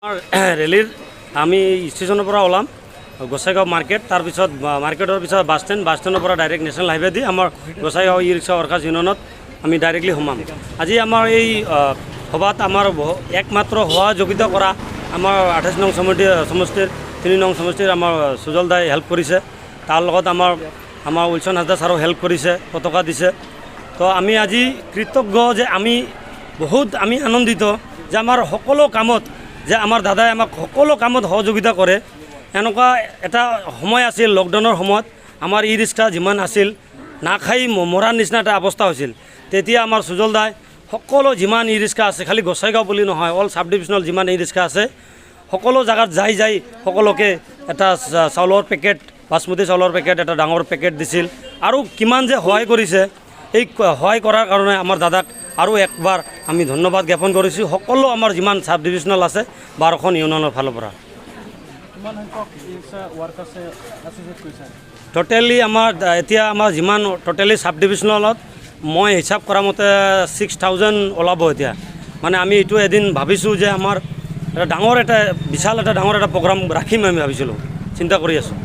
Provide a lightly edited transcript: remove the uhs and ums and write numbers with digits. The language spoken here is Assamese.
ৰেলীৰ আমি ষ্টেচনৰ পৰা ওলাম গোসাইগাঁও মাৰ্কেট, তাৰপিছত মাৰ্কেটৰ পিছত বাছ ষ্টেণ্ডৰ পৰা ডাইৰেক্ট নেশ্যনেল হাইৱে দি আমাৰ গোসাইগাঁও ই ৰিক্সা ৱৰ্কাৰ্ছ ইউনিয়নত আমি ডাইৰেক্টলি সোমাম। আজি আমাৰ এই সভাত আমাৰ একমাত্ৰ সহযোগিতা কৰা আমাৰ 28 নং সমষ্টিৰ 3 নং সমষ্টিৰ আমাৰ সুজল দাই হেল্প কৰিছে। তাৰ লগত আমাৰ উইলছন হাজদা ছাৰো হেল্প কৰিছে, পতাকা দিছে। তো আমি আজি কৃতজ্ঞ যে আমি আনন্দিত যে আমাৰ সকলো কামত যে আমাৰ দাদাই আমাক সকলো কামত সহযোগিতা কৰে। এনেকুৱা এটা সময় আছিল লকডাউনৰ সময়ত আমাৰ ই ৰিক্সা যিমান আছিল নাখাই মৰাৰ নিচিনা এটা অৱস্থা হৈছিল। তেতিয়া আমাৰ সুজল দাই সকলো যিমান ই ৰিক্সা আছে, খালি গোসাইগাঁও বুলি নহয়, অল চাব ডিভিজনেল যিমান ই ৰিক্সা আছে সকলো জেগাত যাই সকলোকে এটা চাউলৰ পেকেট, বাচমতি চাউলৰ পেকেট, এটা ডাঙৰ পেকেট দিছিল। আৰু কিমান যে সহায় কৰিছে, এই সহায় কৰাৰ কাৰণে আমাৰ দাদাক আৰু একবাৰ আমি ধন্যবাদ জ্ঞাপন কৰিছোঁ। সকলো আমাৰ যিমান চাব ডিভিজনেল আছে 12খন ইউনিয়নৰ ফালৰ পৰা টোটেলি আমাৰ এতিয়া আমাৰ যিমান টোটেলি চাব ডিভিজনেলত মই হিচাপ কৰা মতে 6000 ওলাব এতিয়া। মানে আমি এইটো এদিন ভাবিছোঁ যে আমাৰ এটা বিশাল এটা ডাঙৰ এটা প্ৰগ্ৰাম ৰাখিম আমি ভাবিছিলোঁ, চিন্তা কৰি আছোঁ।